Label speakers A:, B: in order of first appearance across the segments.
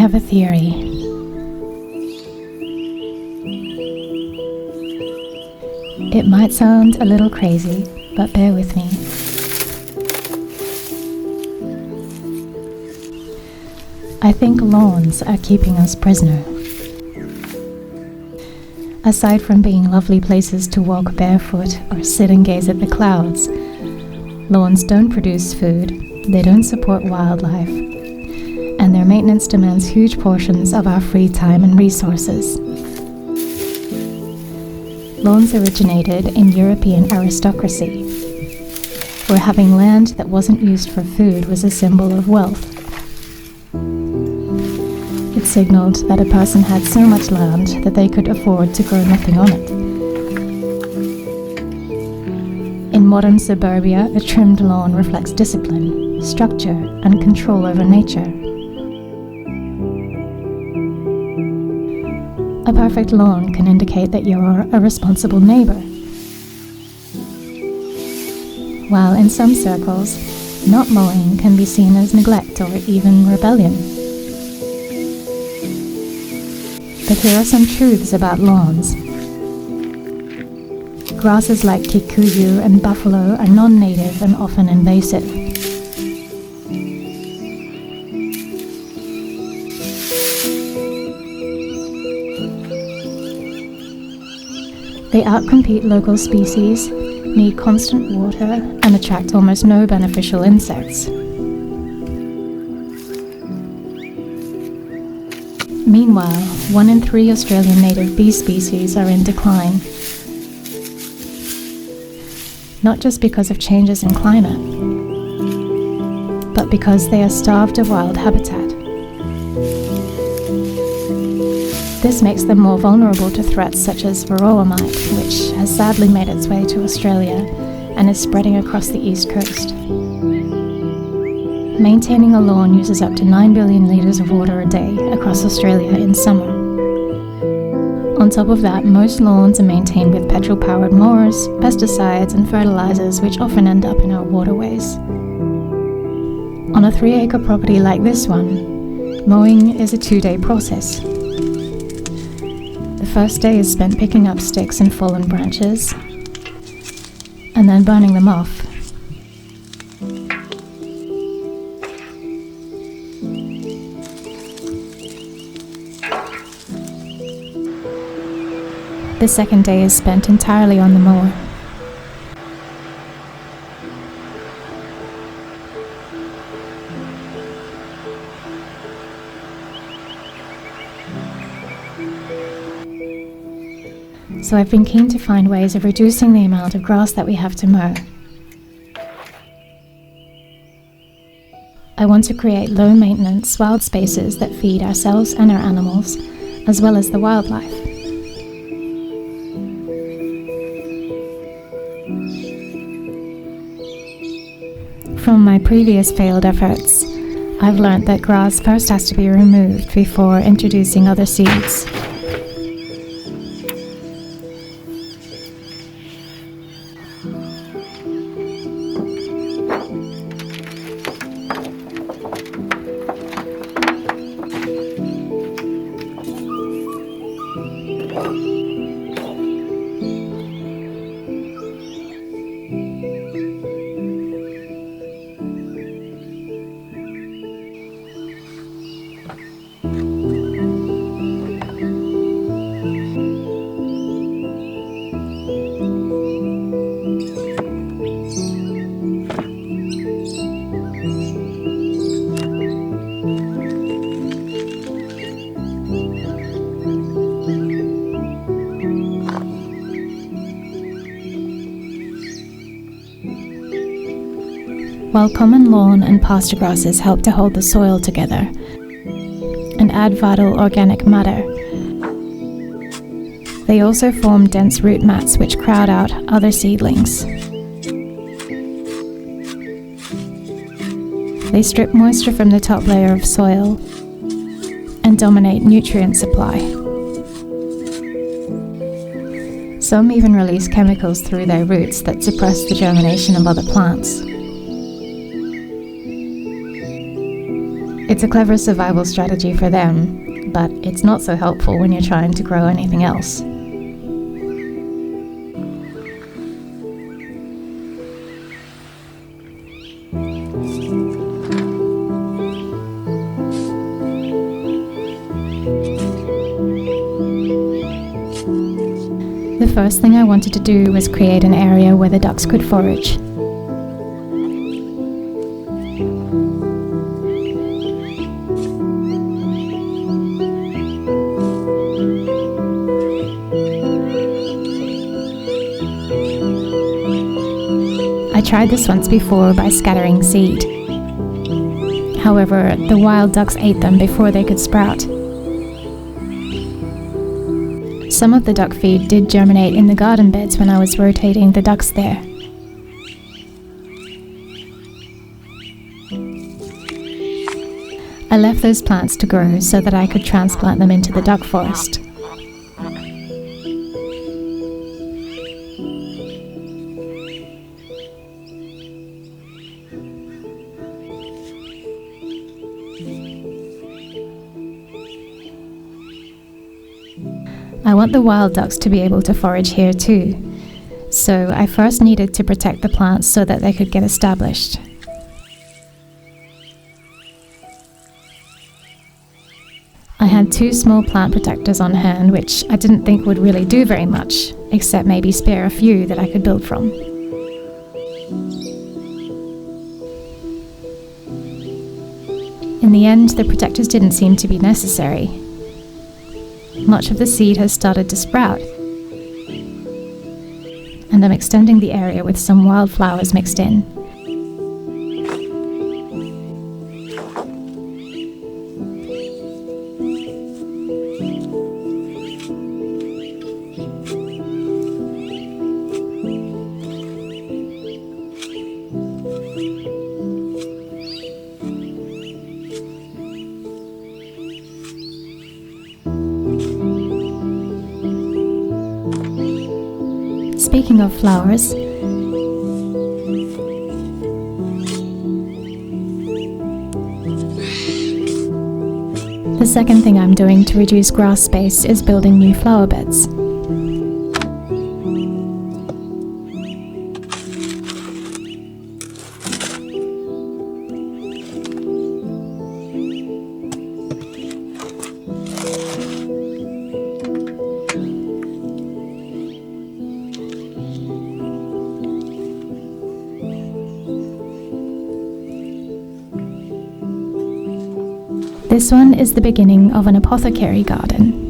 A: have a theory. It might sound a little crazy, but bear with me. I think lawns are keeping us prisoner. Aside from being lovely places to walk barefoot or sit and gaze at the clouds, lawns don't produce food, they don't support wildlife, and their maintenance demands huge portions of our free time and resources. Lawns originated in European aristocracy, where having land that wasn't used for food was a symbol of wealth. It signaled that a person had so much land that they could afford to grow nothing on it. In modern suburbia, a trimmed lawn reflects discipline, structure, and control over nature. A perfect lawn can indicate that you're a responsible neighbor. While in some circles, not mowing can be seen as neglect or even rebellion. But here are some truths about lawns. Grasses like kikuyu and buffalo are non-native and often invasive. They outcompete local species, need constant water, and attract almost no beneficial insects. Meanwhile, 1 in 3 Australian native bee species are in decline. Not just because of changes in climate, but because they are starved of wild habitat. This makes them more vulnerable to threats such as varroa mite, which has sadly made its way to Australia and is spreading across the east coast. Maintaining a lawn uses up to 9 billion litres of water a day across Australia in summer. On top of that, most lawns are maintained with petrol-powered mowers, pesticides and fertilizers, which often end up in our waterways. On a 3-acre property like this one, mowing is a 2-day process. The first day is spent picking up sticks and fallen branches, and then burning them off. The second day is spent entirely on the mower. So I've been keen to find ways of reducing the amount of grass that we have to mow. I want to create low-maintenance wild spaces that feed ourselves and our animals, as well as the wildlife. From my previous failed efforts, I've learned that grass first has to be removed before introducing other seeds. While common lawn and pasture grasses help to hold the soil together and add vital organic matter, they also form dense root mats which crowd out other seedlings. They strip moisture from the top layer of soil and dominate nutrient supply. Some even release chemicals through their roots that suppress the germination of other plants. It's a clever survival strategy for them, but it's not so helpful when you're trying to grow anything else. The first thing I wanted to do was create an area where the ducks could forage. I tried this once before by scattering seed. However, the wild ducks ate them before they could sprout. Some of the duck feed did germinate in the garden beds when I was rotating the ducks there. I left those plants to grow so that I could transplant them into the duck forest. I want the wild ducks to be able to forage here too, so I first needed to protect the plants so that they could get established. I had 2 small plant protectors on hand, which I didn't think would really do very much, except maybe spare a few that I could build from. In the end, the protectors didn't seem to be necessary. Much of the seed has started to sprout, and I'm extending the area with some wildflowers mixed in. Speaking of flowers, the second thing I'm doing to reduce grass space is building new flower beds. This one is the beginning of an apothecary garden.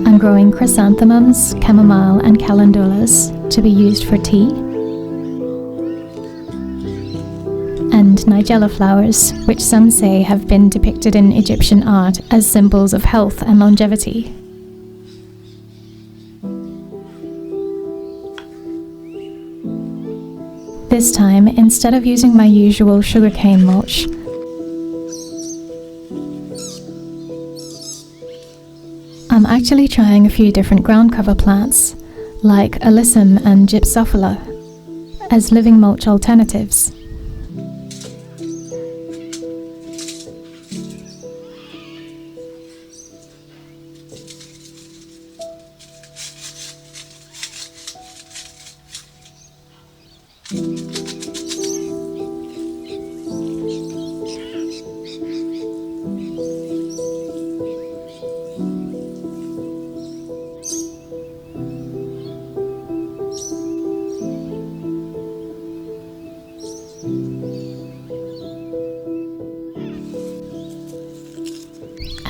A: I'm growing chrysanthemums, chamomile and calendulas to be used for tea, and nigella flowers, which some say have been depicted in Egyptian art as symbols of health and longevity. This time, instead of using my usual sugarcane mulch, I'm actually trying a few different ground cover plants, like alyssum and gypsophila, as living mulch alternatives.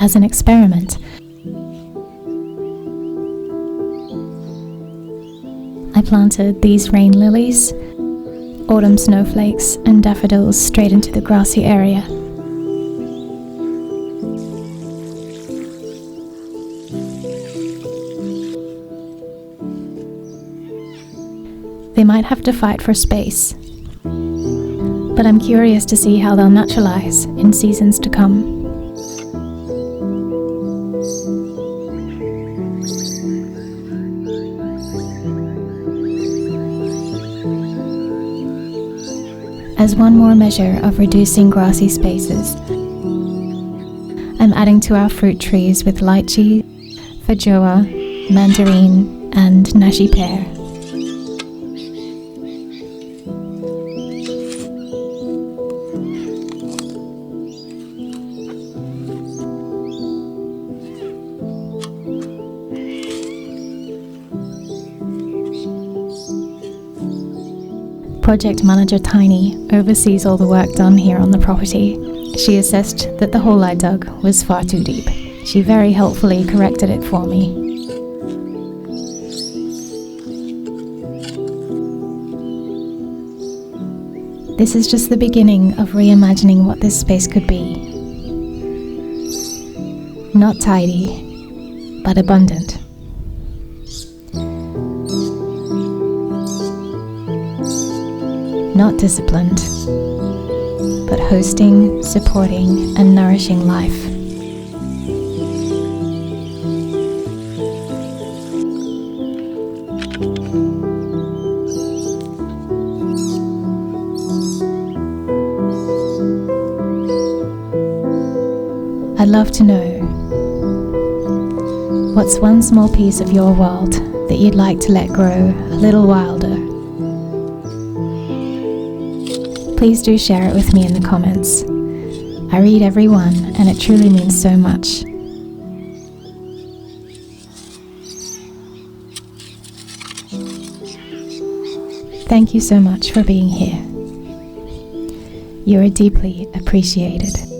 A: as an experiment. I planted these rain lilies, autumn snowflakes, and daffodils straight into the grassy area. They might have to fight for space, but I'm curious to see how they'll naturalize in seasons to come. As one more measure of reducing grassy spaces, I'm adding to our fruit trees with lychee, feijoa, mandarin, and nashi pear. Project manager Tiny oversees all the work done here on the property. She assessed that the hole I dug was far too deep. She very helpfully corrected it for me. This is just the beginning of reimagining what this space could be. Not tidy, but abundant. Not disciplined, but hosting, supporting, and nourishing life. I'd love to know, what's one small piece of your world that you'd like to let grow a little wilder? Please do share it with me in the comments. I read every one, and it truly means so much. Thank you so much for being here. You are deeply appreciated.